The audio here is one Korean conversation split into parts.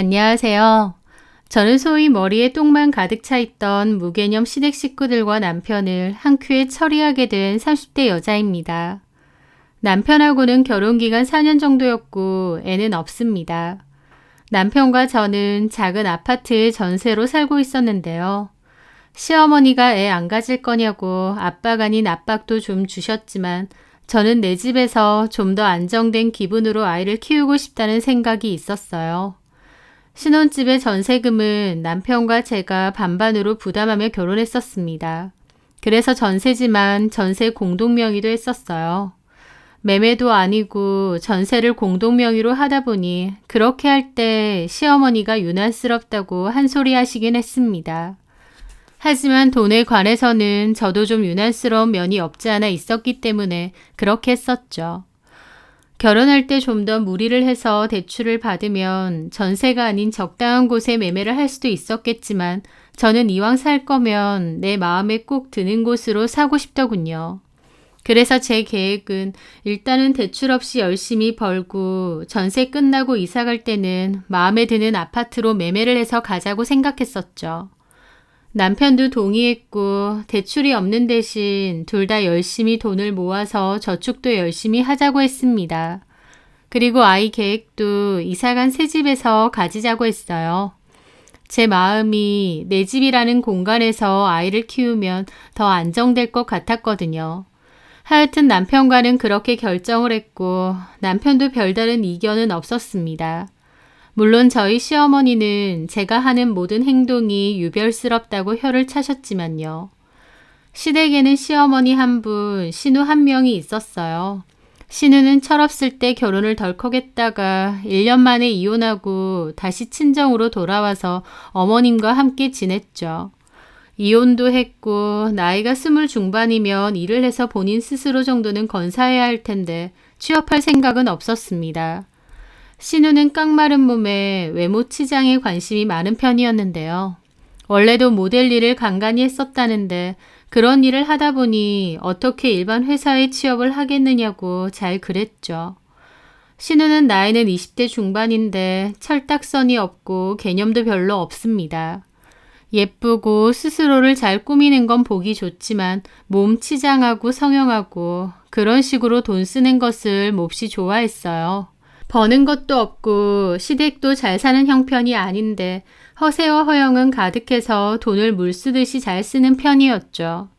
안녕하세요. 저는 소위 머리에 똥만 가득 차 있던 무개념 시댁 식구들과 남편을 한 큐에 처리하게 된 30대 여자입니다. 남편하고는 결혼기간 4년 정도였고 애는 없습니다. 남편과 저는 작은 아파트에 전세로 살고 있었는데요. 시어머니가 애 안 가질 거냐고 압박 아닌 압박도 좀 주셨지만 저는 내 집에서 좀 더 안정된 기분으로 아이를 키우고 싶다는 생각이 있었어요. 신혼집의 전세금은 남편과 제가 반반으로 부담하며 결혼했었습니다. 그래서 전세지만 전세 공동명의도 했었어요. 매매도 아니고 전세를 공동명의로 하다 보니 그렇게 할 때 시어머니가 유난스럽다고 한 소리 하시긴 했습니다. 하지만 돈에 관해서는 저도 좀 유난스러운 면이 없지 않아 있었기 때문에 그렇게 했었죠. 결혼할 때 좀 더 무리를 해서 대출을 받으면 전세가 아닌 적당한 곳에 매매를 할 수도 있었겠지만 저는 이왕 살 거면 내 마음에 꼭 드는 곳으로 사고 싶더군요. 그래서 제 계획은 일단은 대출 없이 열심히 벌고 전세 끝나고 이사 갈 때는 마음에 드는 아파트로 매매를 해서 가자고 생각했었죠. 남편도 동의했고 대출이 없는 대신 둘 다 열심히 돈을 모아서 저축도 열심히 하자고 했습니다. 그리고 아이 계획도 이사간 새 집에서 가지자고 했어요. 제 마음이 내 집이라는 공간에서 아이를 키우면 더 안정될 것 같았거든요. 하여튼 남편과는 그렇게 결정을 했고 남편도 별다른 이견은 없었습니다. 물론 저희 시어머니는 제가 하는 모든 행동이 유별스럽다고 혀를 차셨지만요. 시댁에는 시어머니 한 분, 신우 한 명이 있었어요. 신우는 철없을 때 결혼을 덜컥 했다가 1년 만에 이혼하고 다시 친정으로 돌아와서 어머님과 함께 지냈죠. 이혼도 했고 나이가 20 중반이면 일을 해서 본인 스스로 정도는 건사해야 할 텐데 취업할 생각은 없었습니다. 신우는 깡마른 몸에 외모 치장에 관심이 많은 편이었는데요. 원래도 모델 일을 간간히 했었다는데 그런 일을 하다 보니 어떻게 일반 회사에 취업을 하겠느냐고 잘 그랬죠. 신우는 나이는 20대 중반인데 철딱선이 없고 개념도 별로 없습니다. 예쁘고 스스로를 잘 꾸미는 건 보기 좋지만 몸 치장하고 성형하고 그런 식으로 돈 쓰는 것을 몹시 좋아했어요. 버는 것도 없고 시댁도 잘 사는 형편이 아닌데 허세와 허영은 가득해서 돈을 물 쓰듯이 잘 쓰는 편이었죠.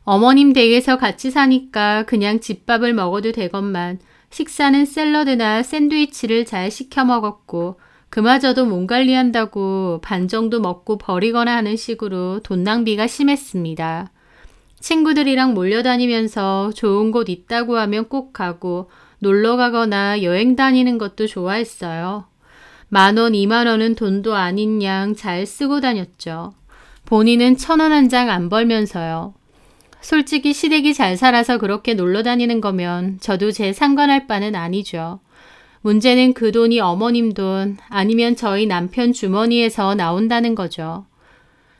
어머님 댁에서 같이 사니까 그냥 집밥을 먹어도 되건만 식사는 샐러드나 샌드위치를 잘 시켜 먹었고 그마저도 몸 관리한다고 반 정도 먹고 버리거나 하는 식으로 돈 낭비가 심했습니다. 친구들이랑 몰려다니면서 좋은 곳 있다고 하면 꼭 가고 놀러 가거나 여행 다니는 것도 좋아했어요. 10,000원, 20,000원은 돈도 아닌 양 잘 쓰고 다녔죠. 본인은 1,000원 한 장 안 벌면서요. 솔직히 시댁이 잘 살아서 그렇게 놀러 다니는 거면 저도 제 상관할 바는 아니죠. 문제는 그 돈이 어머님 돈 아니면 저희 남편 주머니에서 나온다는 거죠.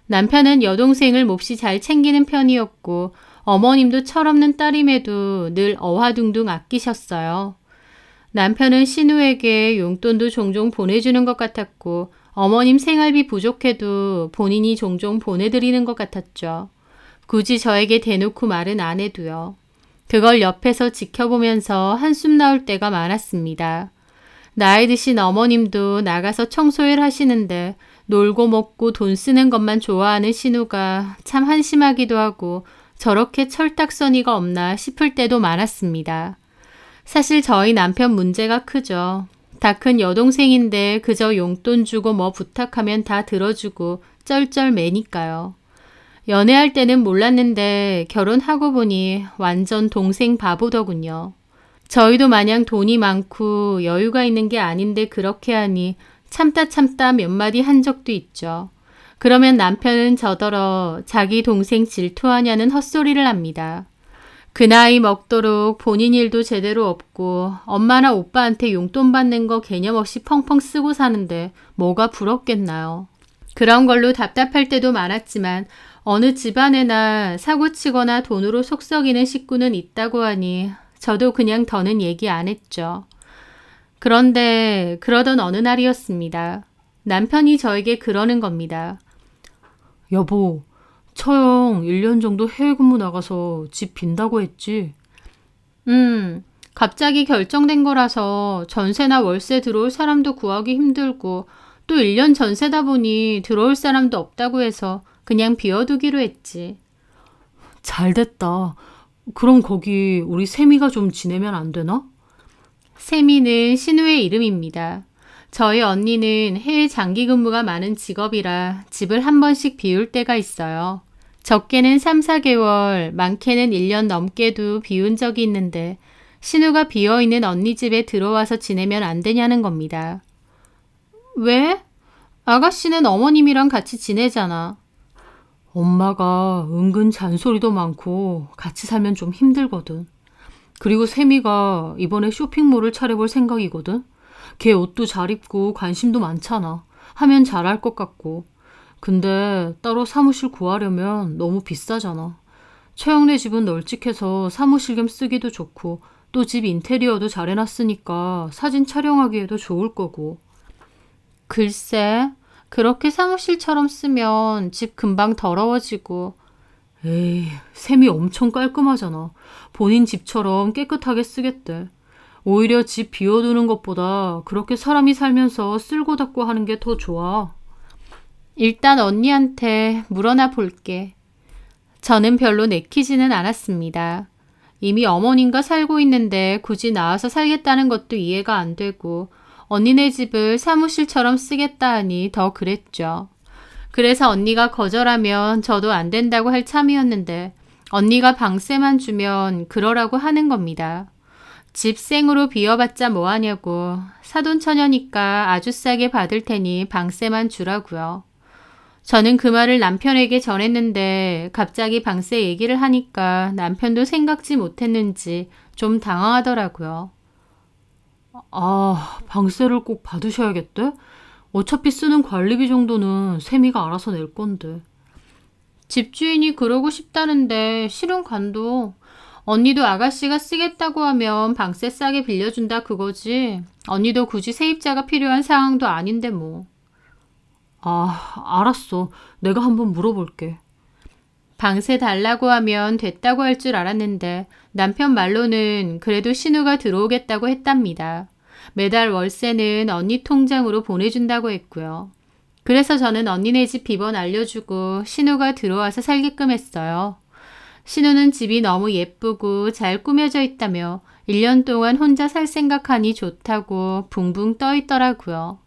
남편은 여동생을 몹시 잘 챙기는 편이었고 어머님도 철없는 딸임에도 늘 어화둥둥 아끼셨어요. 남편은 신우에게 용돈도 종종 보내주는 것 같았고 어머님 생활비 부족해도 본인이 종종 보내드리는 것 같았죠. 굳이 저에게 대놓고 말은 안 해도요. 그걸 옆에서 지켜보면서 한숨 나올 때가 많았습니다. 나이 드신 어머님도 나가서 청소일 하시는데 놀고 먹고 돈 쓰는 것만 좋아하는 신우가 참 한심하기도 하고 저렇게 철딱서니가 없나 싶을 때도 많았습니다. 사실 저희 남편 문제가 크죠. 다 큰 여동생인데 그저 용돈 주고 뭐 부탁하면 다 들어주고 쩔쩔매니까요. 연애할 때는 몰랐는데 결혼하고 보니 완전 동생 바보더군요. 저희도 마냥 돈이 많고 여유가 있는 게 아닌데 그렇게 하니 참다 몇 마디 한 적도 있죠. 그러면 남편은 저더러 자기 동생 질투하냐는 헛소리를 합니다. 그 나이 먹도록 본인 일도 제대로 없고 엄마나 오빠한테 용돈 받는 거 개념 없이 펑펑 쓰고 사는데 뭐가 부럽겠나요. 그런 걸로 답답할 때도 많았지만 어느 집안에나 사고치거나 돈으로 속썩이는 식구는 있다고 하니 저도 그냥 더는 얘기 안 했죠. 그런데 그러던 어느 날이었습니다. 남편이 저에게 그러는 겁니다. 여보, 처형 1년 정도 해외 근무 나가서 집 빈다고 했지? 갑자기 결정된 거라서 전세나 월세 들어올 사람도 구하기 힘들고 또 1년 전세다 보니 들어올 사람도 없다고 해서 그냥 비워두기로 했지. 잘 됐다. 그럼 거기 우리 세미가 좀 지내면 안 되나? 세미는 신우의 이름입니다. 저희 언니는 해외 장기 근무가 많은 직업이라 집을 한 번씩 비울 때가 있어요. 적게는 3, 4개월, 많게는 1년 넘게도 비운 적이 있는데 신우가 비어있는 언니 집에 들어와서 지내면 안 되냐는 겁니다. 왜? 아가씨는 어머님이랑 같이 지내잖아. 엄마가 은근 잔소리도 많고 같이 살면 좀 힘들거든. 그리고 세미가 이번에 쇼핑몰을 차려볼 생각이거든. 걔 옷도 잘 입고 관심도 많잖아. 하면 잘할 것 같고. 근데 따로 사무실 구하려면 너무 비싸잖아. 최영네 집은 널찍해서 사무실 겸 쓰기도 좋고 또 집 인테리어도 잘 해놨으니까 사진 촬영하기에도 좋을 거고. 글쎄, 그렇게 사무실처럼 쓰면 집 금방 더러워지고. 에이, 셈이 엄청 깔끔하잖아. 본인 집처럼 깨끗하게 쓰겠대. 오히려 집 비워두는 것보다 그렇게 사람이 살면서 쓸고 닦고 하는 게 더 좋아. 일단 언니한테 물어나 볼게. 저는 별로 내키지는 않았습니다. 이미 어머님과 살고 있는데 굳이 나와서 살겠다는 것도 이해가 안 되고 언니네 집을 사무실처럼 쓰겠다 하니 더 그랬죠. 그래서 언니가 거절하면 저도 안 된다고 할 참이었는데 언니가 방세만 주면 그러라고 하는 겁니다. 집 생으로 비워봤자 뭐하냐고 사돈처녀니까 아주 싸게 받을 테니 방세만 주라고요. 저는 그 말을 남편에게 전했는데 갑자기 방세 얘기를 하니까 남편도 생각지 못했는지 좀 당황하더라고요. 아, 방세를 꼭 받으셔야겠대? 어차피 쓰는 관리비 정도는 세미가 알아서 낼 건데. 집주인이 그러고 싶다는데 싫은 관도. 언니도 아가씨가 쓰겠다고 하면 방세 싸게 빌려준다 그거지. 언니도 굳이 세입자가 필요한 상황도 아닌데 뭐. 아, 알았어. 내가 한번 물어볼게. 방세 달라고 하면 됐다고 할 줄 알았는데 남편 말로는 그래도 신우가 들어오겠다고 했답니다. 매달 월세는 언니 통장으로 보내준다고 했고요. 그래서 저는 언니네 집 비번 알려주고 신우가 들어와서 살게끔 했어요. 신우는 집이 너무 예쁘고 잘 꾸며져 있다며 1년 동안 혼자 살 생각하니 좋다고 붕붕 떠 있더라고요.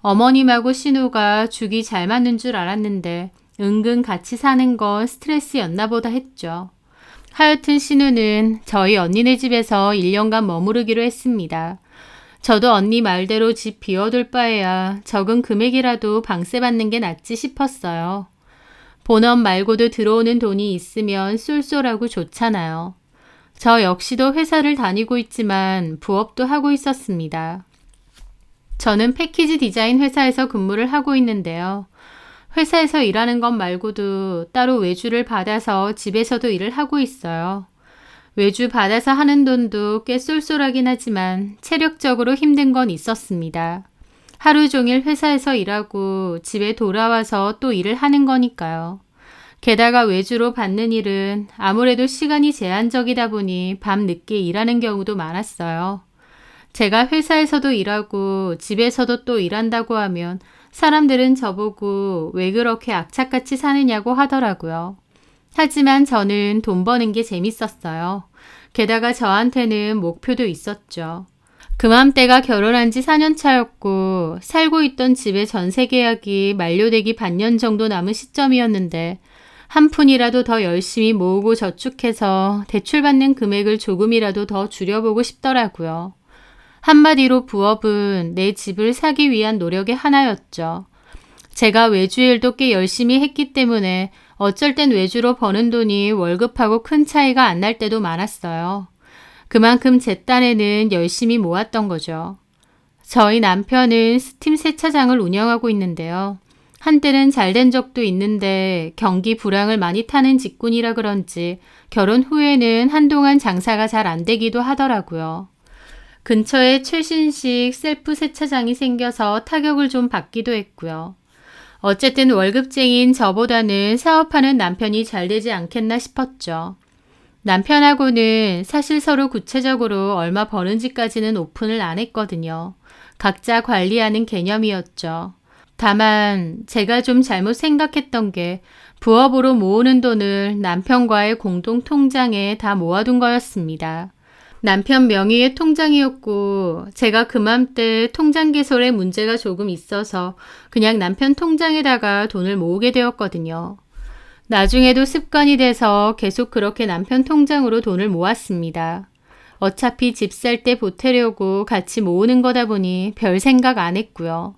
어머님하고 신우가 죽이 잘 맞는 줄 알았는데 은근 같이 사는 건 스트레스였나 보다 했죠. 하여튼 신우는 저희 언니네 집에서 1년간 머무르기로 했습니다. 저도 언니 말대로 집 비워둘 바에야 적은 금액이라도 방세 받는 게 낫지 싶었어요. 본업 말고도 들어오는 돈이 있으면 쏠쏠하고 좋잖아요. 저 역시도 회사를 다니고 있지만 부업도 하고 있었습니다. 저는 패키지 디자인 회사에서 근무를 하고 있는데요. 회사에서 일하는 것 말고도 따로 외주를 받아서 집에서도 일을 하고 있어요. 외주 받아서 하는 돈도 꽤 쏠쏠하긴 하지만 체력적으로 힘든 건 있었습니다. 하루 종일 회사에서 일하고 집에 돌아와서 또 일을 하는 거니까요. 게다가 외주로 받는 일은 아무래도 시간이 제한적이다 보니 밤 늦게 일하는 경우도 많았어요. 제가 회사에서도 일하고 집에서도 또 일한다고 하면 사람들은 저보고 왜 그렇게 악착같이 사느냐고 하더라고요. 하지만 저는 돈 버는 게 재밌었어요. 게다가 저한테는 목표도 있었죠. 그맘때가 결혼한 지 4년 차였고 살고 있던 집의 전세 계약이 만료되기 반년 정도 남은 시점이었는데 한 푼이라도 더 열심히 모으고 저축해서 대출받는 금액을 조금이라도 더 줄여보고 싶더라고요. 한마디로 부업은 내 집을 사기 위한 노력의 하나였죠. 제가 외주일도 꽤 열심히 했기 때문에 어쩔 땐 외주로 버는 돈이 월급하고 큰 차이가 안 날 때도 많았어요. 그만큼 제 딴에는 열심히 모았던 거죠. 저희 남편은 스팀 세차장을 운영하고 있는데요. 한때는 잘 된 적도 있는데 경기 불황을 많이 타는 직군이라 그런지 결혼 후에는 한동안 장사가 잘 안 되기도 하더라고요. 근처에 최신식 셀프 세차장이 생겨서 타격을 좀 받기도 했고요. 어쨌든 월급쟁이인 저보다는 사업하는 남편이 잘 되지 않겠나 싶었죠. 남편하고는 사실 서로 구체적으로 얼마 버는지까지는 오픈을 안 했거든요. 각자 관리하는 개념이었죠. 다만 제가 좀 잘못 생각했던 게 부업으로 모으는 돈을 남편과의 공동 통장에 다 모아둔 거였습니다. 남편 명의의 통장이었고 제가 그맘때 통장 개설에 문제가 조금 있어서 그냥 남편 통장에다가 돈을 모으게 되었거든요. 나중에도 습관이 돼서 계속 그렇게 남편 통장으로 돈을 모았습니다. 어차피 집 살 때 보태려고 같이 모으는 거다 보니 별 생각 안 했고요.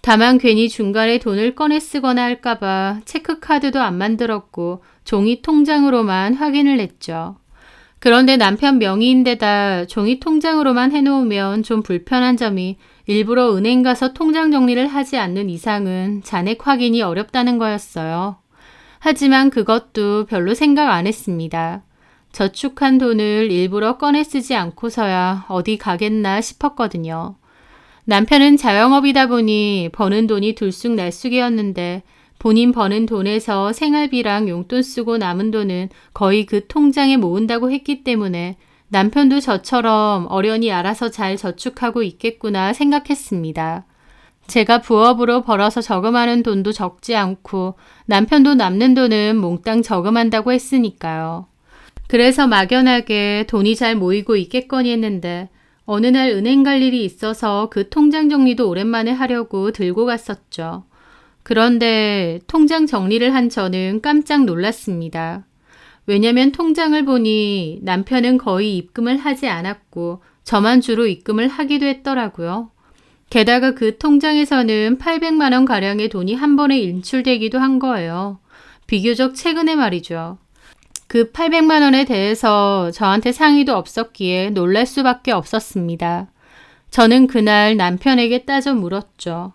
다만 괜히 중간에 돈을 꺼내 쓰거나 할까봐 체크카드도 안 만들었고 종이 통장으로만 확인을 했죠. 그런데 남편 명의인데다 종이 통장으로만 해놓으면 좀 불편한 점이 일부러 은행 가서 통장 정리를 하지 않는 이상은 잔액 확인이 어렵다는 거였어요. 하지만 그것도 별로 생각 안 했습니다. 저축한 돈을 일부러 꺼내 쓰지 않고서야 어디 가겠나 싶었거든요. 남편은 자영업이다 보니 버는 돈이 들쑥날쑥이었는데 본인 버는 돈에서 생활비랑 용돈 쓰고 남은 돈은 거의 그 통장에 모은다고 했기 때문에 남편도 저처럼 어련히 알아서 잘 저축하고 있겠구나 생각했습니다. 제가 부업으로 벌어서 저금하는 돈도 적지 않고 남편도 남는 돈은 몽땅 저금한다고 했으니까요. 그래서 막연하게 돈이 잘 모이고 있겠거니 했는데 어느 날 은행 갈 일이 있어서 그 통장 정리도 오랜만에 하려고 들고 갔었죠. 그런데 통장 정리를 한 저는 깜짝 놀랐습니다. 왜냐면 통장을 보니 남편은 거의 입금을 하지 않았고 저만 주로 입금을 하기도 했더라고요. 게다가 그 통장에서는 800만 원 가량의 돈이 한 번에 인출되기도 한 거예요. 비교적 최근에 말이죠. 그 800만 원에 대해서 저한테 상의도 없었기에 놀랄 수밖에 없었습니다. 저는 그날 남편에게 따져 물었죠.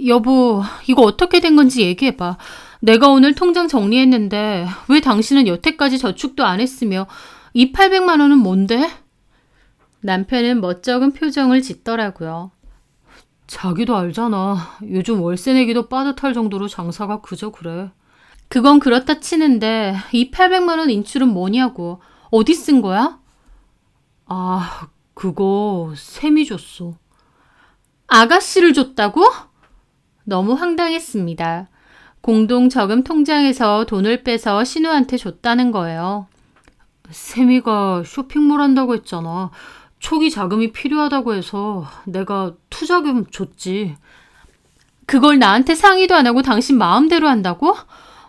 여보, 이거 어떻게 된 건지 얘기해봐. 내가 오늘 통장 정리했는데 왜 당신은 여태까지 저축도 안 했으며 이 800만 원은 뭔데? 남편은 멋쩍은 표정을 짓더라고요. 자기도 알잖아. 요즘 월세 내기도 빠듯할 정도로 장사가 그저 그래. 그건 그렇다 치는데 이 800만 원 인출은 뭐냐고. 어디 쓴 거야? 아, 그거 샘이 줬어. 아가씨를 줬다고? 너무 황당했습니다. 공동 저금 통장에서 돈을 빼서 신우한테 줬다는 거예요. 샘이가 쇼핑몰 한다고 했잖아. 초기 자금이 필요하다고 해서 내가 투자금 줬지. 그걸 나한테 상의도 안 하고 당신 마음대로 한다고?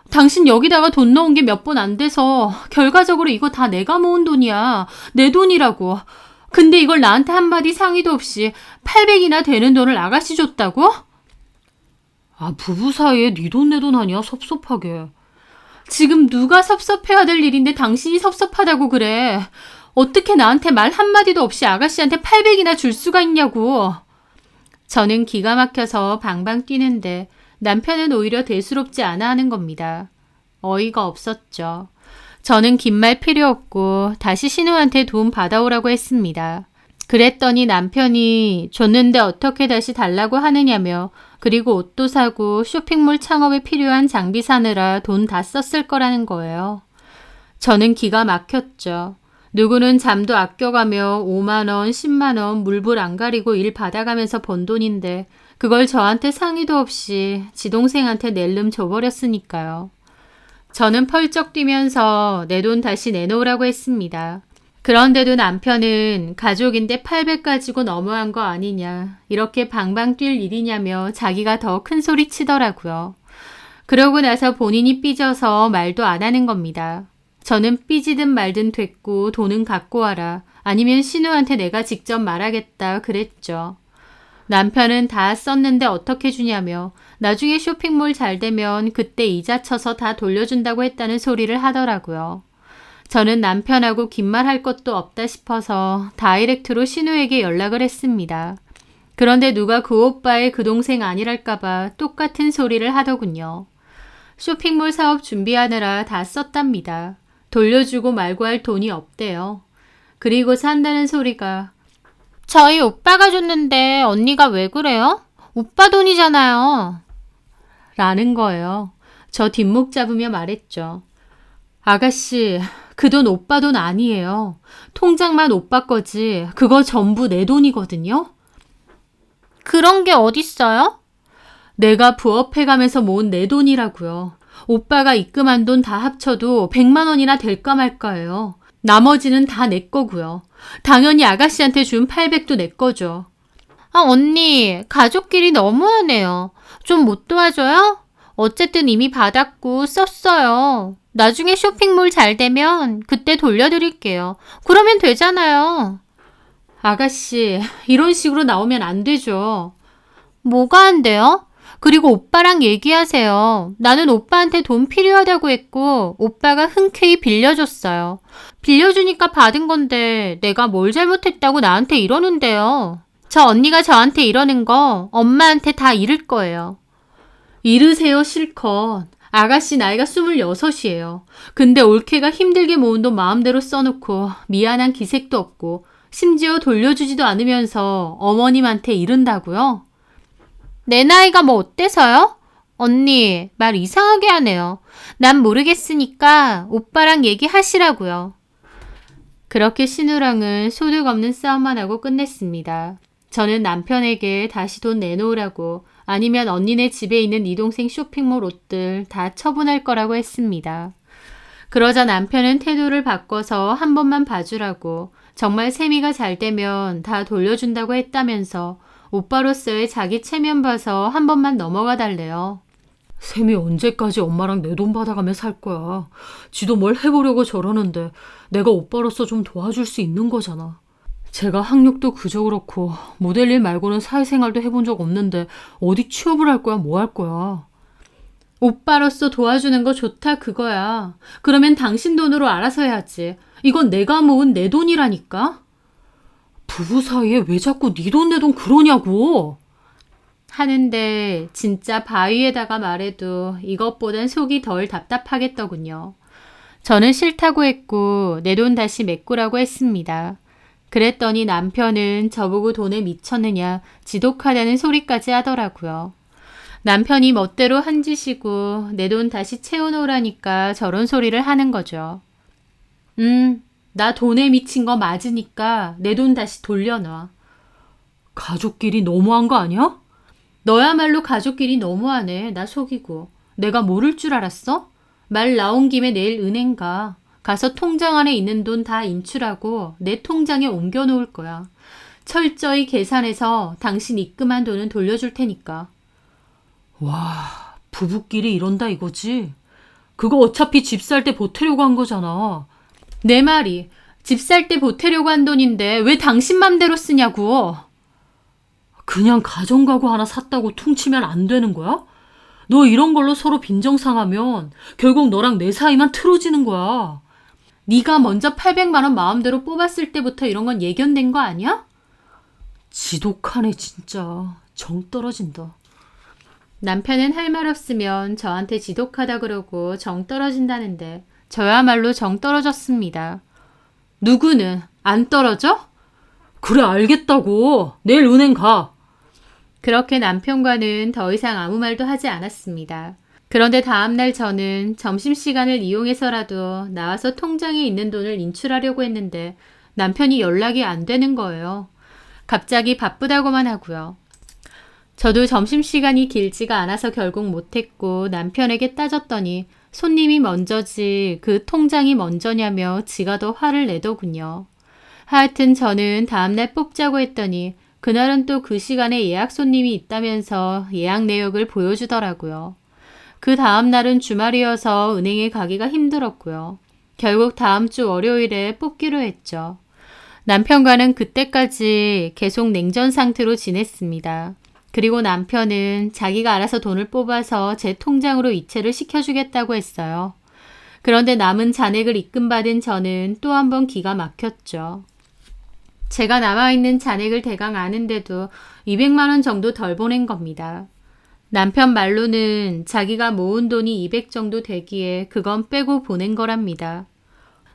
당신 여기다가 돈 넣은 게 몇 번 안 돼서 결과적으로 이거 다 내가 모은 돈이야. 내 돈이라고. 근데 이걸 나한테 한마디 상의도 없이 800이나 되는 돈을 아가씨 줬다고? 아, 부부 사이에 네 돈 내 돈 아니야, 섭섭하게. 지금 누가 섭섭해야 될 일인데 당신이 섭섭하다고 그래. 어떻게 나한테 말 한마디도 없이 아가씨한테 800이나 줄 수가 있냐고. 저는 기가 막혀서 방방 뛰는데 남편은 오히려 대수롭지 않아 하는 겁니다. 어이가 없었죠. 저는 긴 말 필요 없고 다시 신우한테 돈 받아오라고 했습니다. 그랬더니 남편이 줬는데 어떻게 다시 달라고 하느냐며 그리고 옷도 사고 쇼핑몰 창업에 필요한 장비 사느라 돈 다 썼을 거라는 거예요. 저는 기가 막혔죠. 누구는 잠도 아껴가며 5만 원, 10만 원 물불 안 가리고 일 받아가면서 번 돈인데 그걸 저한테 상의도 없이 지동생한테 낼름 줘버렸으니까요. 저는 펄쩍 뛰면서 내 돈 다시 내놓으라고 했습니다. 그런데도 남편은 가족인데 800 가지고 너무한 거 아니냐, 이렇게 방방 뛸 일이냐며 자기가 더 큰 소리 치더라고요. 그러고 나서 본인이 삐져서 말도 안 하는 겁니다. 저는 삐지든 말든 됐고 돈은 갖고 와라, 아니면 신우한테 내가 직접 말하겠다 그랬죠. 남편은 다 썼는데 어떻게 주냐며 나중에 쇼핑몰 잘 되면 그때 이자 쳐서 다 돌려준다고 했다는 소리를 하더라고요. 저는 남편하고 긴 말 할 것도 없다 싶어서 다이렉트로 신우에게 연락을 했습니다. 그런데 누가 그 오빠의 그 동생 아니랄까봐 똑같은 소리를 하더군요. 쇼핑몰 사업 준비하느라 다 썼답니다. 돌려주고 말고 할 돈이 없대요. 그리고 산다는 소리가 저희 오빠가 줬는데 언니가 왜 그래요? 오빠 돈이잖아요. 라는 거예요. 저 뒷목 잡으며 말했죠. 아가씨, 그 돈 오빠 돈 아니에요. 통장만 오빠 거지. 그거 전부 내 돈이거든요. 그런 게 어딨어요? 내가 부업해가면서 모은 내 돈이라고요. 오빠가 입금한 돈 다 합쳐도 100만 원이나 될까 말까예요. 나머지는 다 내 거고요. 당연히 아가씨한테 준 800도 내 거죠. 아, 언니, 가족끼리 너무하네요. 좀 못 도와줘요? 어쨌든 이미 받았고 썼어요. 나중에 쇼핑몰 잘 되면 그때 돌려드릴게요. 그러면 되잖아요. 아가씨, 이런 식으로 나오면 안 되죠. 뭐가 안 돼요? 그리고 오빠랑 얘기하세요. 나는 오빠한테 돈 필요하다고 했고 오빠가 흔쾌히 빌려줬어요. 빌려주니까 받은 건데 내가 뭘 잘못했다고 나한테 이러는데요. 저 언니가 저한테 이러는 거 엄마한테 다 이를 거예요. 이르세요 실컷. 아가씨 나이가 26이에요. 근데 올케가 힘들게 모은 돈 마음대로 써놓고 미안한 기색도 없고 심지어 돌려주지도 않으면서 어머님한테 이른다고요? 내 나이가 뭐 어때서요? 언니, 말 이상하게 하네요. 난 모르겠으니까 오빠랑 얘기하시라고요. 그렇게 신우랑은 소득 없는 싸움만 하고 끝냈습니다. 저는 남편에게 다시 돈 내놓으라고 아니면 언니네 집에 있는 네 동생 쇼핑몰 옷들 다 처분할 거라고 했습니다. 그러자 남편은 태도를 바꿔서 한 번만 봐주라고 정말 세미가 잘 되면 다 돌려준다고 했다면서 오빠로서의 자기 체면 봐서 한 번만 넘어가 달래요. 샘이 언제까지 엄마랑 내 돈 받아가며 살 거야. 지도 뭘 해보려고 저러는데 내가 오빠로서 좀 도와줄 수 있는 거잖아. 제가 학력도 그저 그렇고 모델 일 말고는 사회생활도 해본 적 없는데 어디 취업을 할 거야 뭐 할 거야. 오빠로서 도와주는 거 좋다 그거야. 그러면 당신 돈으로 알아서 해야지. 이건 내가 모은 내 돈이라니까. 부부 사이에 왜 자꾸 네 돈 내 돈 그러냐고. 하는데 진짜 바위에다가 말해도 이것보단 속이 덜 답답하겠더군요. 저는 싫다고 했고 내 돈 다시 메꾸라고 했습니다. 그랬더니 남편은 저보고 돈에 미쳤느냐 지독하다는 소리까지 하더라고요. 남편이 멋대로 한 짓이고 내 돈 다시 채워놓으라니까 저런 소리를 하는 거죠. 나 돈에 미친 거 맞으니까 내 돈 다시 돌려놔. 가족끼리 너무한 거 아니야? 너야말로 가족끼리 너무하네. 나 속이고. 내가 모를 줄 알았어? 말 나온 김에 내일 은행 가. 가서 통장 안에 있는 돈 다 인출하고 내 통장에 옮겨놓을 거야. 철저히 계산해서 당신 입금한 돈은 돌려줄 테니까. 와, 부부끼리 이런다 이거지? 그거 어차피 집 살 때 보태려고 한 거잖아. 내 말이 집 살 때 보태려고 한 돈인데 왜 당신 맘대로 쓰냐고. 그냥 가정가구 하나 샀다고 퉁치면 안 되는 거야? 너 이런 걸로 서로 빈정상하면 결국 너랑 내 사이만 틀어지는 거야. 네가 먼저 800만 원 마음대로 뽑았을 때부터 이런 건 예견된 거 아니야? 지독하네 진짜. 정 떨어진다. 남편은 할 말 없으면 저한테 지독하다 그러고 정 떨어진다는데 저야말로 정 떨어졌습니다. 누구는 안 떨어져? 그래 알겠다고. 내일 은행 가. 그렇게 남편과는 더 이상 아무 말도 하지 않았습니다. 그런데 다음날 저는 점심시간을 이용해서라도 나와서 통장에 있는 돈을 인출하려고 했는데 남편이 연락이 안 되는 거예요. 갑자기 바쁘다고만 하고요. 저도 점심시간이 길지가 않아서 결국 못했고 남편에게 따졌더니 손님이 먼저지 그 통장이 먼저냐며 지가 더 화를 내더군요. 하여튼 저는 다음날 뽑자고 했더니 그날은 또 그 시간에 예약 손님이 있다면서 예약 내역을 보여주더라고요. 그 다음날은 주말이어서 은행에 가기가 힘들었고요. 결국 다음 주 월요일에 뽑기로 했죠. 남편과는 그때까지 계속 냉전 상태로 지냈습니다. 그리고 남편은 자기가 알아서 돈을 뽑아서 제 통장으로 이체를 시켜주겠다고 했어요. 그런데 남은 잔액을 입금받은 저는 또 한 번 기가 막혔죠. 제가 남아있는 잔액을 대강 아는데도 200만 원 정도 덜 보낸 겁니다. 남편 말로는 자기가 모은 돈이 200 정도 되기에 그건 빼고 보낸 거랍니다.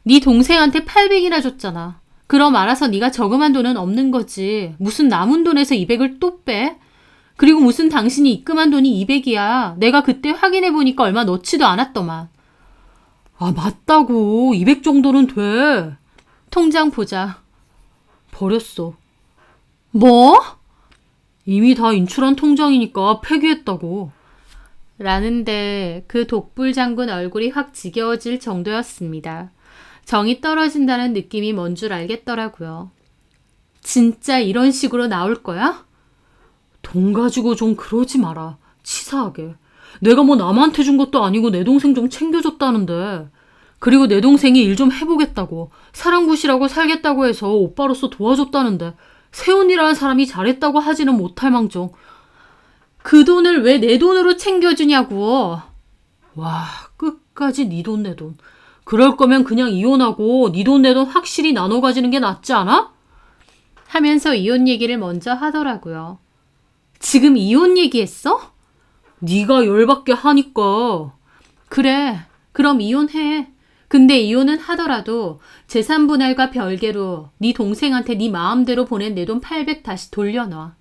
네 동생한테 800이나 줬잖아. 그럼 알아서 네가 저금한 돈은 없는 거지. 무슨 남은 돈에서 200을 또 빼? 그리고 무슨 당신이 입금한 돈이 200이야. 내가 그때 확인해 보니까 얼마 넣지도 않았더만. 아, 맞다고. 200 정도는 돼. 통장 보자. 버렸어. 뭐? 이미 다 인출한 통장이니까 폐기했다고. 라는데 그 독불 장군 얼굴이 확 지겨워질 정도였습니다. 정이 떨어진다는 느낌이 뭔 줄 알겠더라고요. 진짜 이런 식으로 나올 거야? 돈 가지고 좀 그러지 마라. 치사하게. 내가 뭐 남한테 준 것도 아니고 내 동생 좀 챙겨줬다는데. 그리고 내 동생이 일 좀 해보겠다고, 사랑굿이라고 살겠다고 해서 오빠로서 도와줬다는데 세훈이라는 사람이 잘했다고 하지는 못할 망정. 그 돈을 왜 내 돈으로 챙겨주냐고. 와, 끝까지 네 돈 내 돈. 그럴 거면 그냥 이혼하고 네 돈 내 돈 확실히 나눠 가지는 게 낫지 않아? 하면서 이혼 얘기를 먼저 하더라고요. 지금 이혼 얘기했어? 네가 열받게 하니까. 그래, 그럼 이혼해. 근데 이혼은 하더라도 재산 분할과 별개로 네 동생한테 네 마음대로 보낸 내 돈 800 다시 돌려놔.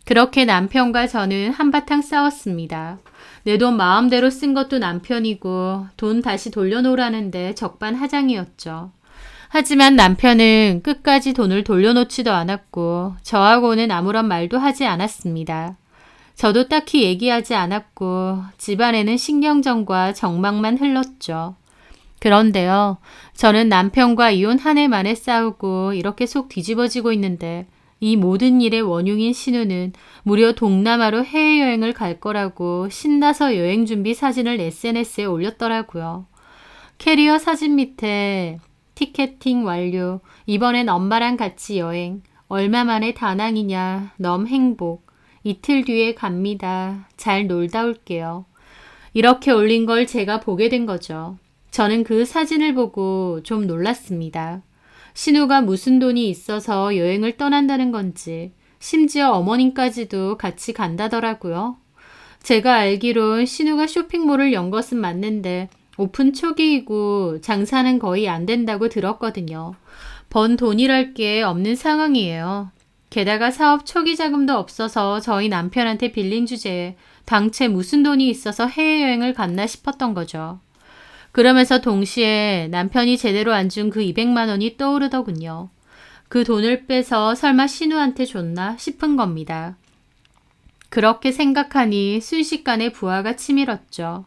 그렇게 남편과 저는 한바탕 싸웠습니다. 내 돈 마음대로 쓴 것도 남편이고 돈 다시 돌려놓으라는데 적반하장이었죠. 하지만 남편은 끝까지 돈을 돌려놓지도 않았고 저하고는 아무런 말도 하지 않았습니다. 저도 딱히 얘기하지 않았고 집안에는 신경전과 정막만 흘렀죠. 그런데요, 저는 남편과 이혼 한 해 만에 싸우고 이렇게 속 뒤집어지고 있는데 이 모든 일의 원흉인 신우는 무려 동남아로 해외여행을 갈 거라고 신나서 여행 준비 사진을 SNS에 올렸더라고요. 캐리어 사진 밑에 티켓팅 완료, 이번엔 엄마랑 같이 여행, 얼마 만에 다낭이냐, 넘 행복, 이틀 뒤에 갑니다. 잘 놀다 올게요. 이렇게 올린 걸 제가 보게 된 거죠. 저는 그 사진을 보고 좀 놀랐습니다. 신우가 무슨 돈이 있어서 여행을 떠난다는 건지, 심지어 어머님까지도 같이 간다더라고요. 제가 알기론 신우가 쇼핑몰을 연 것은 맞는데 오픈 초기이고 장사는 거의 안 된다고 들었거든요. 번 돈이랄 게 없는 상황이에요. 게다가 사업 초기 자금도 없어서 저희 남편한테 빌린 주제에 당최 무슨 돈이 있어서 해외여행을 갔나 싶었던 거죠. 그러면서 동시에 남편이 제대로 안 준 그 200만 원이 떠오르더군요. 그 돈을 빼서 설마 신우한테 줬나 싶은 겁니다. 그렇게 생각하니 순식간에 부하가 치밀었죠.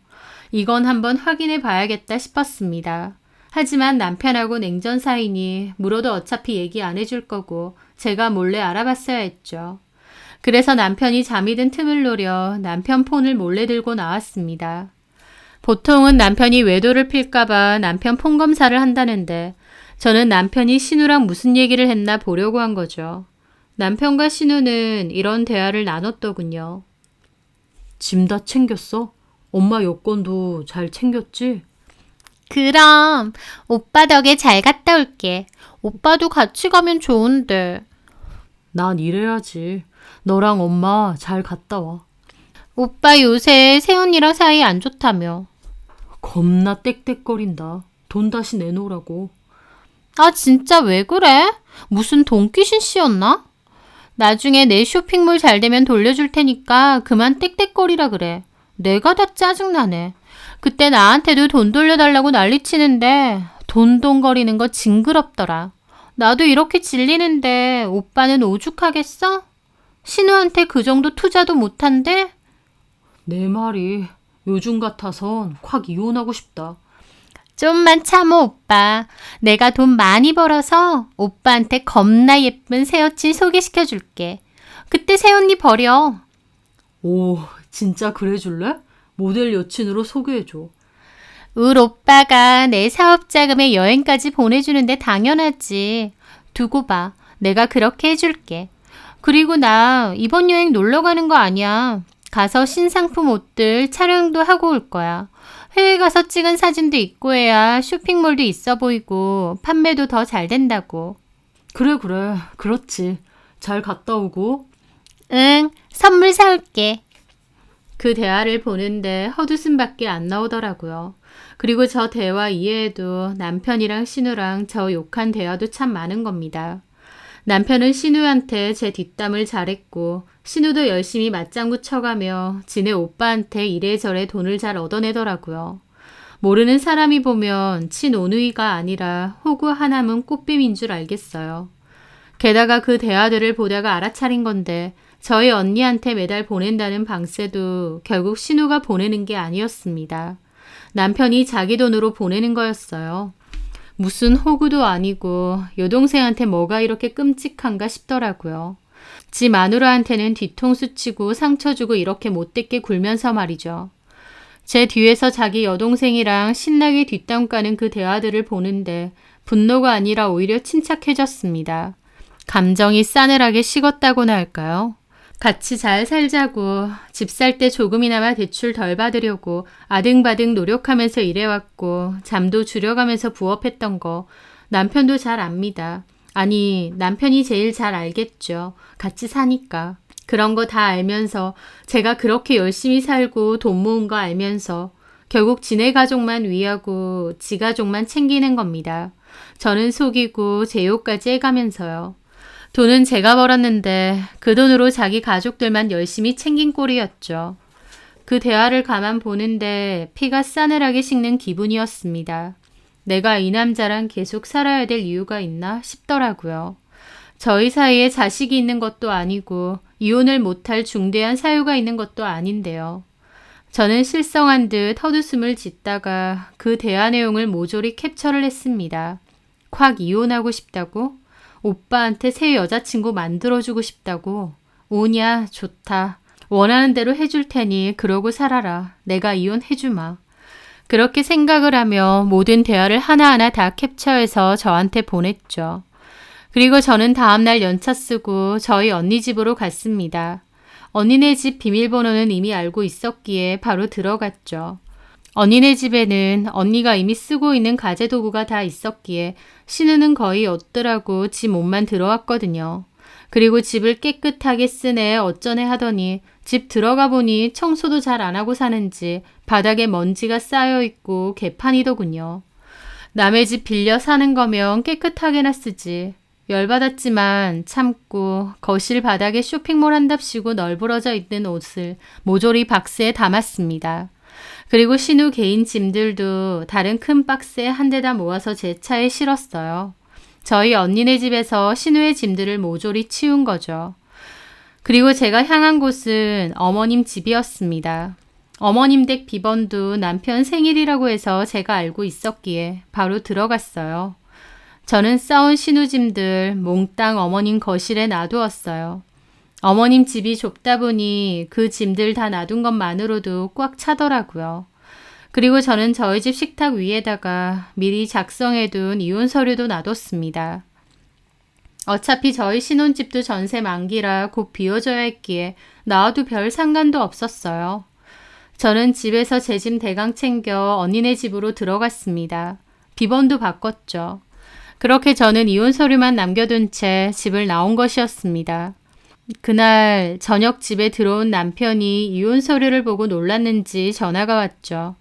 이건 한번 확인해 봐야겠다 싶었습니다. 하지만 남편하고 냉전 사이니 물어도 어차피 얘기 안 해줄 거고 제가 몰래 알아봤어야 했죠. 그래서 남편이 잠이 든 틈을 노려 남편 폰을 몰래 들고 나왔습니다. 보통은 남편이 외도를 필까봐 남편 폰 검사를 한다는데 저는 남편이 신우랑 무슨 얘기를 했나 보려고 한 거죠. 남편과 신우는 이런 대화를 나눴더군요. 짐 다 챙겼어? 엄마 여권도 잘 챙겼지? 그럼 오빠 덕에 잘 갔다 올게. 오빠도 같이 가면 좋은데. 난 일해야지. 너랑 엄마 잘 갔다 와. 오빠 요새 세훈이랑 사이 안 좋다며. 겁나 떽떽거린다. 돈 다시 내놓으라고. 아 진짜 왜 그래? 무슨 돈귀신 씨였나? 나중에 내 쇼핑몰 잘 되면 돌려줄 테니까 그만 떽떽거리라 그래. 내가 다 짜증나네. 그때 나한테도 돈 돌려달라고 난리치는데 돈돈거리는 거 징그럽더라. 나도 이렇게 질리는데 오빠는 오죽하겠어? 신우한테 그 정도 투자도 못한대? 내 말이 요즘 같아선 확 이혼하고 싶다. 좀만 참어 오빠. 내가 돈 많이 벌어서 오빠한테 겁나 예쁜 새여친 소개시켜줄게. 그때 새언니 버려. 오, 진짜 그래줄래? 모델 여친으로 소개해줘. 울 오빠가 내 사업 자금에 여행까지 보내주는데 당연하지. 두고 봐. 내가 그렇게 해줄게. 그리고 나 이번 여행 놀러 가는 거 아니야. 가서 신상품 옷들 촬영도 하고 올 거야. 해외 가서 찍은 사진도 있고 해야 쇼핑몰도 있어 보이고 판매도 더 잘 된다고. 그래, 그렇지. 잘 갔다 오고. 응, 선물 사올게. 그 대화를 보는데 헛웃음밖에 안 나오더라고요. 그리고 저 대화 이외에도 남편이랑 신우랑 저 욕한 대화도 참 많은 겁니다. 남편은 신우한테 제 뒷담을 잘했고 신우도 열심히 맞장구 쳐가며 지네 오빠한테 이래저래 돈을 잘 얻어내더라고요. 모르는 사람이 보면 친오누이가 아니라 호구 하남은 꽃뱀인 줄 알겠어요. 게다가 그 대화들을 보다가 알아차린 건데 저희 언니한테 매달 보낸다는 방세도 결국 신우가 보내는 게 아니었습니다. 남편이 자기 돈으로 보내는 거였어요. 무슨 호구도 아니고 여동생한테 뭐가 이렇게 끔찍한가 싶더라고요. 지 마누라한테는 뒤통수 치고 상처 주고 이렇게 못되게 굴면서 말이죠. 제 뒤에서 자기 여동생이랑 신나게 뒷담 까는 그 대화들을 보는데 분노가 아니라 오히려 침착해졌습니다. 감정이 싸늘하게 식었다고나 할까요? 같이 잘 살자고 집 살 때 조금이나마 대출 덜 받으려고 아등바등 노력하면서 일해왔고 잠도 줄여가면서 부업했던 거 남편도 잘 압니다. 아니 남편이 제일 잘 알겠죠. 같이 사니까. 그런 거 다 알면서 제가 그렇게 열심히 살고 돈 모은 거 알면서 결국 지네 가족만 위하고 지 가족만 챙기는 겁니다. 저는 속이고 제 욕까지 해가면서요. 돈은 제가 벌었는데 그 돈으로 자기 가족들만 열심히 챙긴 꼴이었죠. 그 대화를 가만 보는데 피가 싸늘하게 식는 기분이었습니다. 내가 이 남자랑 계속 살아야 될 이유가 있나 싶더라고요. 저희 사이에 자식이 있는 것도 아니고 이혼을 못할 중대한 사유가 있는 것도 아닌데요. 저는 실성한 듯 헛웃음을 짓다가 그 대화 내용을 모조리 캡처를 했습니다. 콱 이혼하고 싶다고? 오빠한테 새 여자친구 만들어주고 싶다고? 오냐? 좋다. 원하는 대로 해줄 테니 그러고 살아라. 내가 이혼해주마. 그렇게 생각을 하며 모든 대화를 하나하나 다 캡처해서 저한테 보냈죠. 그리고 저는 다음날 연차 쓰고 저희 언니 집으로 갔습니다. 언니네 집 비밀번호는 이미 알고 있었기에 바로 들어갔죠. 언니네 집에는 언니가 이미 쓰고 있는 가재도구가 다 있었기에 신우는 거의 없더라고 지 몸만 들어왔거든요. 그리고 집을 깨끗하게 쓰네 어쩌네 하더니 집 들어가 보니 청소도 잘 안 하고 사는지 바닥에 먼지가 쌓여 있고 개판이더군요. 남의 집 빌려 사는 거면 깨끗하게나 쓰지. 열받았지만 참고 거실 바닥에 쇼핑몰 한답시고 널브러져 있는 옷을 모조리 박스에 담았습니다. 그리고 신우 개인 짐들도 다른 큰 박스에 한 대다 모아서 제 차에 실었어요. 저희 언니네 집에서 신우의 짐들을 모조리 치운 거죠. 그리고 제가 향한 곳은 어머님 집이었습니다. 어머님 댁 비번도 남편 생일이라고 해서 제가 알고 있었기에 바로 들어갔어요. 저는 싸운 신우짐들 몽땅 어머님 거실에 놔두었어요. 어머님 집이 좁다 보니 그 짐들 다 놔둔 것만으로도 꽉 차더라고요. 그리고 저는 저희 집 식탁 위에다가 미리 작성해둔 이혼 서류도 놔뒀습니다. 어차피 저희 신혼집도 전세 만기라 곧 비워져야 했기에 나와도 별 상관도 없었어요. 저는 집에서 제 짐 대강 챙겨 언니네 집으로 들어갔습니다. 비번도 바꿨죠. 그렇게 저는 이혼 서류만 남겨둔 채 집을 나온 것이었습니다. 그날 저녁 집에 들어온 남편이 이혼 서류를 보고 놀랐는지 전화가 왔죠.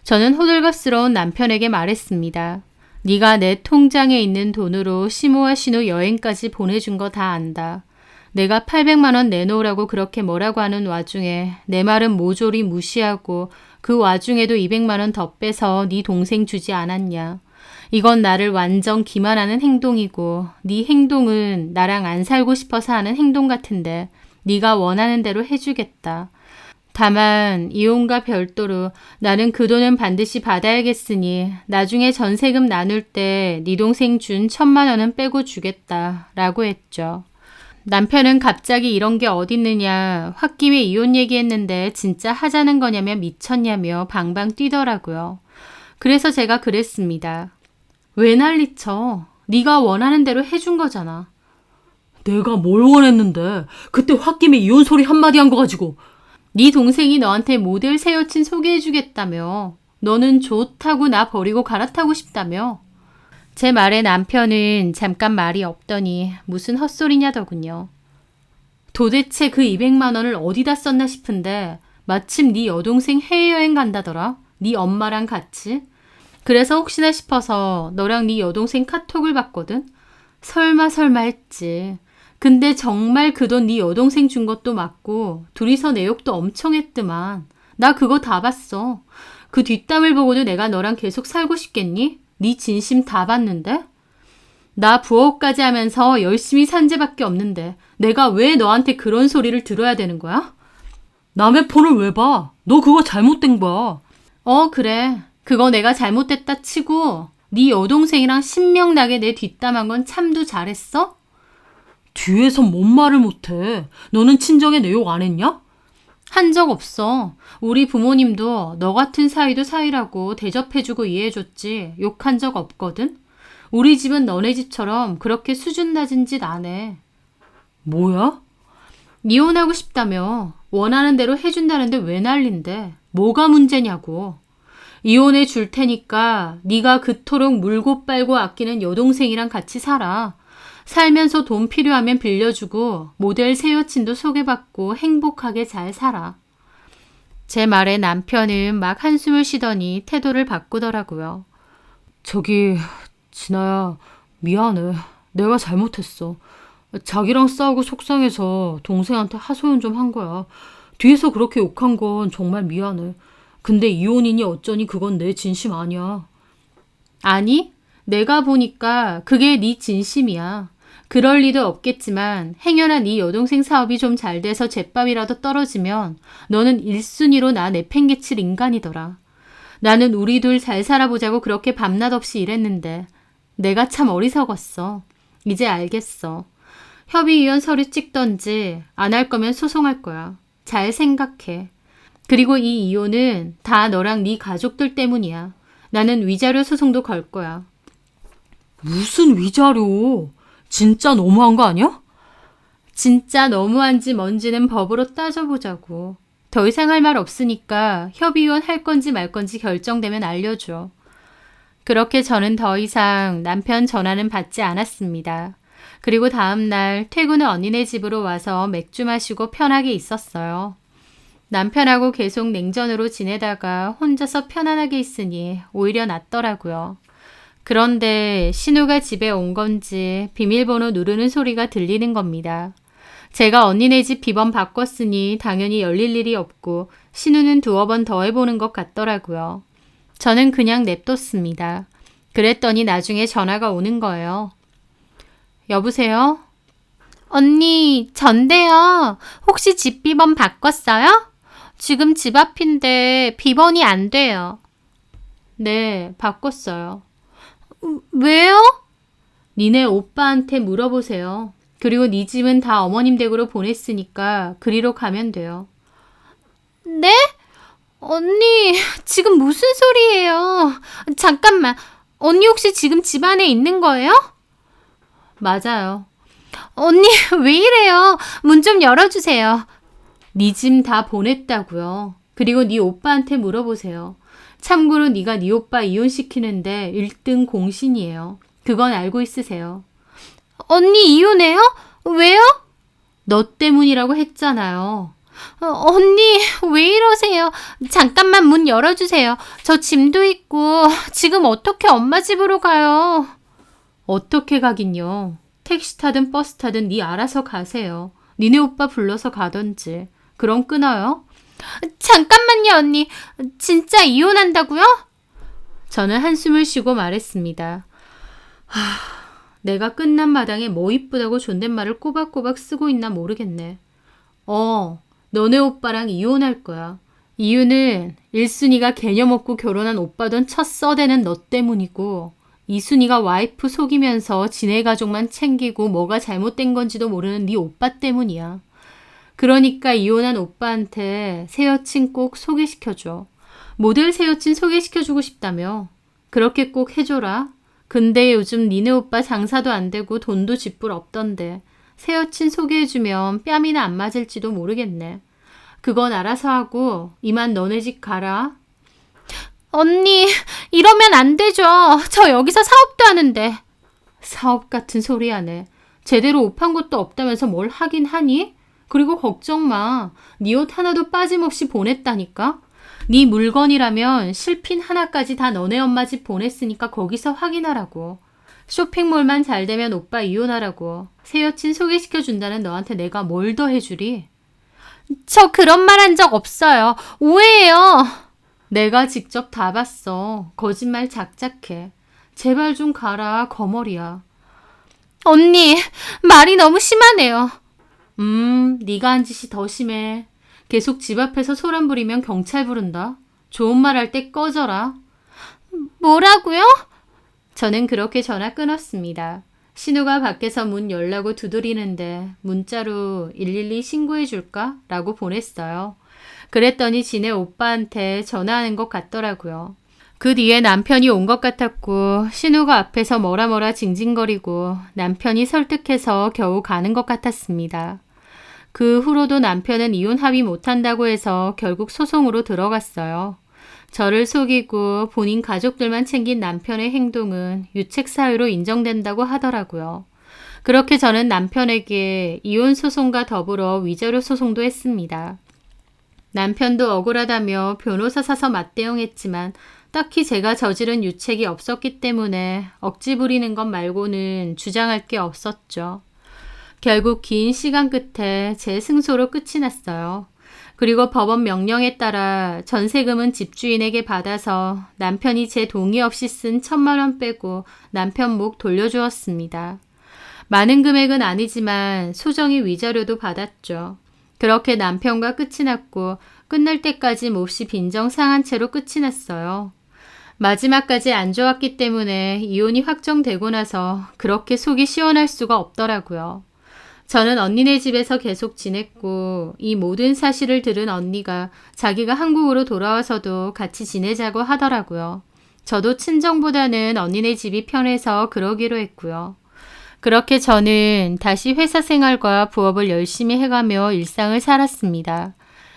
저는 호들갑스러운 남편에게 말했습니다. 네가 내 통장에 있는 돈으로 시모와 신우 여행까지 보내준 거 다 안다. 내가 800만 원 내놓으라고 그렇게 뭐라고 하는 와중에 내 말은 모조리 무시하고 그 와중에도 200만 원 더 빼서 네 동생 주지 않았냐. 이건 나를 완전 기만하는 행동이고 네 행동은 나랑 안 살고 싶어서 하는 행동 같은데 네가 원하는 대로 해주겠다. 다만 이혼과 별도로 나는 그 돈은 반드시 받아야겠으니 나중에 전세금 나눌 때 네 동생 준 1,000만 원은 빼고 주겠다 라고 했죠. 남편은 갑자기 이런 게 어딨느냐 홧김에 이혼 얘기했는데 진짜 하자는 거냐며 미쳤냐며 방방 뛰더라고요. 그래서 제가 그랬습니다. 왜 난리쳐? 네가 원하는 대로 해준 거잖아. 내가 뭘 원했는데 그때 홧김에 이혼 소리 한마디 한 거 가지고. 네 동생이 너한테 모델 새 여친 소개해주겠다며. 너는 좋다고 나 버리고 갈아타고 싶다며. 제 말에 남편은 잠깐 말이 없더니 무슨 헛소리냐더군요. 도대체 그 200만 원을 어디다 썼나 싶은데 마침 네 여동생 해외여행 간다더라. 네 엄마랑 같이. 그래서 혹시나 싶어서 너랑 네 여동생 카톡을 봤거든. 설마 했지. 근데 정말 그 돈 네 여동생 준 것도 맞고 둘이서 내 욕도 엄청 했더만. 나 그거 다 봤어. 그 뒷담을 보고도 내가 너랑 계속 살고 싶겠니? 네 진심 다 봤는데? 나 부업까지 하면서 열심히 산 죄밖에 없는데 내가 왜 너한테 그런 소리를 들어야 되는 거야? 남의 폰을 왜 봐? 너 그거 잘못된 거야. 그래. 그거 내가 잘못됐다 치고 네 여동생이랑 신명나게 내 뒷담한 건 참도 잘했어? 뒤에서 뭔 말을 못해. 너는 친정에 내 욕 안 했냐? 한 적 없어. 우리 부모님도 너 같은 사이도 사이라고 대접해주고 이해해줬지 욕한 적 없거든. 우리 집은 너네 집처럼 그렇게 수준 낮은 짓 안 해. 뭐야? 이혼하고 싶다며 원하는 대로 해준다는데 왜 난린데? 뭐가 문제냐고. 이혼해 줄 테니까 네가 그토록 물고 빨고 아끼는 여동생이랑 같이 살아. 살면서 돈 필요하면 빌려주고 모델 새 여친도 소개받고 행복하게 잘 살아. 제 말에 남편은 막 한숨을 쉬더니 태도를 바꾸더라고요. 저기, 진아야, 미안해. 내가 잘못했어. 자기랑 싸우고 속상해서 동생한테 하소연 좀 한 거야. 뒤에서 그렇게 욕한 건 정말 미안해. 근데 이혼이니 어쩌니 그건 내 진심 아니야. 아니, 내가 보니까 그게 네 진심이야. 그럴 리도 없겠지만 행여나 네 여동생 사업이 좀 잘 돼서 제밥이라도 떨어지면 너는 1순위로 나 내팽개칠 인간이더라. 나는 우리 둘 잘 살아보자고 그렇게 밤낮 없이 일했는데 내가 참 어리석었어. 이제 알겠어. 협의위원 서류 찍던지 안 할 거면 소송할 거야. 잘 생각해. 그리고 이 이혼은 다 너랑 네 가족들 때문이야. 나는 위자료 소송도 걸 거야. 무슨 위자료? 진짜 너무한 거 아니야? 진짜 너무한지 뭔지는 법으로 따져보자고. 더 이상 할 말 없으니까 협의원 할 건지 말 건지 결정되면 알려줘. 그렇게 저는 더 이상 남편 전화는 받지 않았습니다. 그리고 다음 날 퇴근 후 언니네 집으로 와서 맥주 마시고 편하게 있었어요. 남편하고 계속 냉전으로 지내다가 혼자서 편안하게 있으니 오히려 낫더라고요. 그런데 신우가 집에 온 건지 비밀번호 누르는 소리가 들리는 겁니다. 제가 언니네 집 비번 바꿨으니 당연히 열릴 일이 없고 신우는 두어 번 더 해보는 것 같더라고요. 저는 그냥 냅뒀습니다. 그랬더니 나중에 전화가 오는 거예요. 여보세요? 언니, 전데요. 혹시 집 비번 바꿨어요? 지금 집 앞인데 비번이 안 돼요. 네, 바꿨어요. 왜요? 니네 오빠한테 물어보세요. 그리고 네 집은 다 어머님 댁으로 보냈으니까 그리로 가면 돼요. 네? 언니, 지금 무슨 소리예요? 잠깐만, 언니 혹시 지금 집 안에 있는 거예요? 맞아요. 언니, 왜 이래요? 문 좀 열어주세요. 네 짐 다 보냈다고요. 그리고 네 오빠한테 물어보세요. 참고로 네가 네 오빠 이혼시키는데 1등 공신이에요. 그건 알고 있으세요. 언니 이혼해요? 왜요? 너 때문이라고 했잖아요. 언니 왜 이러세요? 잠깐만 문 열어주세요. 저 짐도 있고 지금 어떻게 엄마 집으로 가요? 어떻게 가긴요. 택시 타든 버스 타든 네 알아서 가세요. 니네 오빠 불러서 가던지. 그럼 끊어요. 잠깐만요 언니. 진짜 이혼한다고요? 저는 한숨을 쉬고 말했습니다. 내가 끝난 마당에 뭐 이쁘다고 존댓말을 꼬박꼬박 쓰고 있나 모르겠네. 너네 오빠랑 이혼할 거야. 이유는 1순위가 개념 없고 결혼한 오빠던 첫 써대는 너 때문이고 2순위가 와이프 속이면서 지네 가족만 챙기고 뭐가 잘못된 건지도 모르는 네 오빠 때문이야. 그러니까 이혼한 오빠한테 새 여친 꼭 소개시켜줘. 모델 새 여친 소개시켜주고 싶다며. 그렇게 꼭 해줘라. 근데 요즘 니네 오빠 장사도 안 되고 돈도 쥐뿔 없던데 새 여친 소개해주면 뺨이나 안 맞을지도 모르겠네. 그건 알아서 하고 이만 너네 집 가라. 언니 이러면 안 되죠. 저 여기서 사업도 하는데. 사업 같은 소리 하네. 제대로 옷 판 것도 없다면서 뭘 하긴 하니? 그리고 걱정 마. 네 옷 하나도 빠짐없이 보냈다니까. 네 물건이라면 실핀 하나까지 다 너네 엄마 집 보냈으니까 거기서 확인하라고. 쇼핑몰만 잘 되면 오빠 이혼하라고. 새 여친 소개시켜준다는 너한테 내가 뭘 더 해주리? 저 그런 말 한 적 없어요. 오해예요. 내가 직접 다 봤어. 거짓말 작작해. 제발 좀 가라, 거머리야. 언니, 말이 너무 심하네요. 네가 한 짓이 더 심해. 계속 집 앞에서 소란 부리면 경찰 부른다. 좋은 말 할 때 꺼져라. 뭐라고요? 저는 그렇게 전화 끊었습니다. 신우가 밖에서 문 열라고 두드리는데 문자로 112 신고해 줄까? 라고 보냈어요. 그랬더니 지네 오빠한테 전화하는 것 같더라고요. 그 뒤에 남편이 온 것 같았고 신우가 앞에서 뭐라 징징거리고 남편이 설득해서 겨우 가는 것 같았습니다. 그 후로도 남편은 이혼 합의 못한다고 해서 결국 소송으로 들어갔어요. 저를 속이고 본인 가족들만 챙긴 남편의 행동은 유책 사유로 인정된다고 하더라고요. 그렇게 저는 남편에게 이혼 소송과 더불어 위자료 소송도 했습니다. 남편도 억울하다며 변호사 사서 맞대응했지만 딱히 제가 저지른 유책이 없었기 때문에 억지 부리는 것 말고는 주장할 게 없었죠. 결국 긴 시간 끝에 제 승소로 끝이 났어요. 그리고 법원 명령에 따라 전세금은 집주인에게 받아서 남편이 제 동의 없이 쓴 1,000만 원 빼고 남편 목 돌려주었습니다. 많은 금액은 아니지만 소정의 위자료도 받았죠. 그렇게 남편과 끝이 났고 끝날 때까지 몹시 빈정상한 채로 끝이 났어요. 마지막까지 안 좋았기 때문에 이혼이 확정되고 나서 그렇게 속이 시원할 수가 없더라고요. 저는 언니네 집에서 계속 지냈고 이 모든 사실을 들은 언니가 자기가 한국으로 돌아와서도 같이 지내자고 하더라고요. 저도 친정보다는 언니네 집이 편해서 그러기로 했고요. 그렇게 저는 다시 회사 생활과 부업을 열심히 해가며 일상을 살았습니다.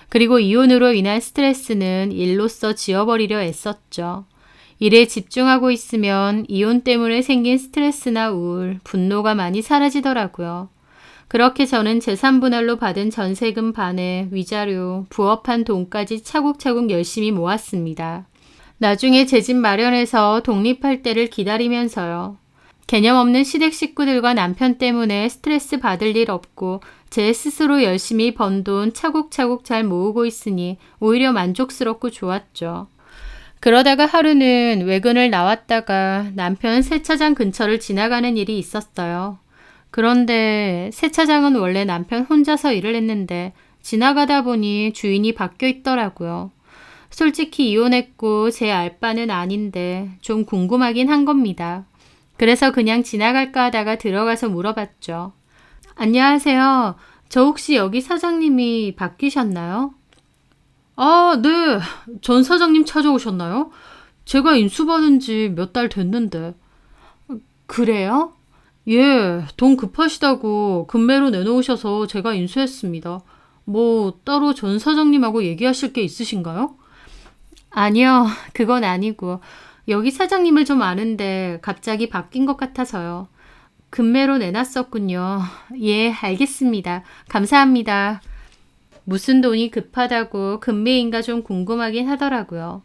그리고 이혼으로 인한 스트레스는 일로써 지워버리려 애썼죠. 일에 집중하고 있으면 이혼 때문에 생긴 스트레스나 우울, 분노가 많이 사라지더라고요. 그렇게 저는 재산분할로 받은 전세금 반에 위자료, 부업한 돈까지 차곡차곡 열심히 모았습니다. 나중에 제 집 마련해서 독립할 때를 기다리면서요. 개념 없는 시댁 식구들과 남편 때문에 스트레스 받을 일 없고 제 스스로 열심히 번 돈 차곡차곡 잘 모으고 있으니 오히려 만족스럽고 좋았죠. 그러다가 하루는 외근을 나왔다가 남편 세차장 근처를 지나가는 일이 있었어요. 그런데 세차장은 원래 남편 혼자서 일을 했는데 지나가다 보니 주인이 바뀌어 있더라고요. 솔직히 이혼했고 제 알바는 아닌데 좀 궁금하긴 한 겁니다. 그래서 그냥 지나갈까 하다가 들어가서 물어봤죠. 안녕하세요. 저 혹시 여기 사장님이 바뀌셨나요? 아, 네. 전 사장님 찾아오셨나요? 제가 인수받은 지 몇 달 됐는데. 그래요? 예, 돈 급하시다고 금매로 내놓으셔서 제가 인수했습니다. 뭐 따로 전 사장님하고 얘기하실 게 있으신가요? 아니요, 그건 아니고 여기 사장님을 좀 아는데 갑자기 바뀐 것 같아서요. 금매로 내놨었군요. 예, 알겠습니다. 감사합니다. 무슨 돈이 급하다고 금매인가 좀 궁금하긴 하더라고요.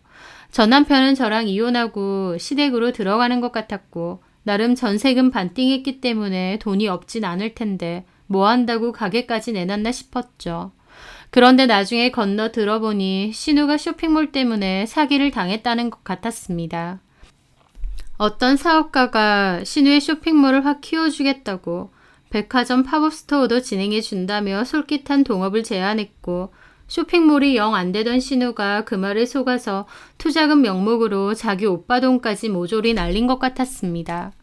전 남편은 저랑 이혼하고 시댁으로 들어가는 것 같았고 나름 전세금 반띵했기 때문에 돈이 없진 않을 텐데 뭐 한다고 가게까지 내놨나 싶었죠. 그런데 나중에 건너 들어보니 신우가 쇼핑몰 때문에 사기를 당했다는 것 같았습니다. 어떤 사업가가 신우의 쇼핑몰을 확 키워주겠다고 백화점 팝업 스토어도 진행해 준다며 솔깃한 동업을 제안했고 쇼핑몰이 영 안 되던 신우가 그 말에 속아서 투자금 명목으로 자기 오빠 돈까지 모조리 날린 것 같았습니다.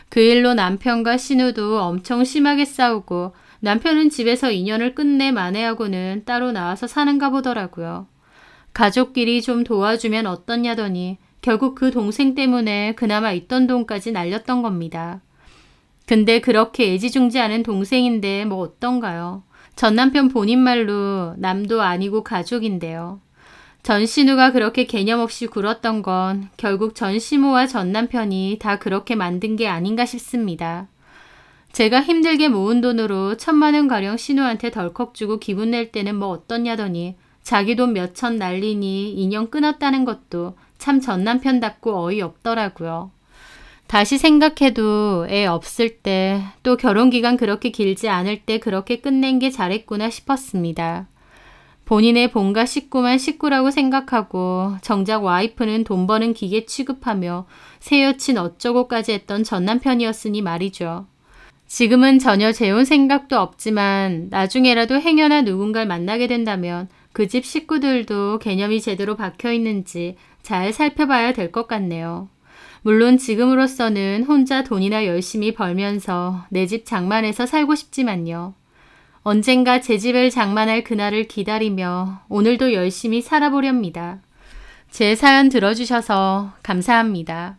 그 일로 남편과 신우도 엄청 심하게 싸우고 남편은 집에서 인연을 끝내 만회하고는 따로 나와서 사는가 보더라고요. 가족끼리 좀 도와주면 어떻냐더니 결국 그 동생 때문에 그나마 있던 돈까지 날렸던 겁니다. 근데 그렇게 애지중지하는 동생인데 뭐 어떤가요? 전 남편 본인 말로 남도 아니고 가족인데요. 전 신우가 그렇게 개념 없이 굴었던 건 결국 전 시모와 전 남편이 다 그렇게 만든 게 아닌가 싶습니다. 제가 힘들게 모은 돈으로 1,000만 원가량 신우한테 덜컥 주고 기분 낼 때는 뭐 어떻냐더니 자기 돈 몇천 날리니 인연 끊었다는 것도 참 전 남편답고 어이없더라고요. 다시 생각해도 애 없을 때 또 결혼기간 그렇게 길지 않을 때 그렇게 끝낸 게 잘했구나 싶었습니다. 본인의 본가 식구만 식구라고 생각하고 정작 와이프는 돈 버는 기계 취급하며 새 여친 어쩌고까지 했던 전 남편이었으니 말이죠. 지금은 전혀 재혼 생각도 없지만 나중에라도 행여나 누군가를 만나게 된다면 그 집 식구들도 개념이 제대로 박혀 있는지 잘 살펴봐야 될 것 같네요. 물론 지금으로서는 혼자 돈이나 열심히 벌면서 내 집 장만해서 살고 싶지만요. 언젠가 제 집을 장만할 그날을 기다리며 오늘도 열심히 살아보렵니다. 제 사연 들어주셔서 감사합니다.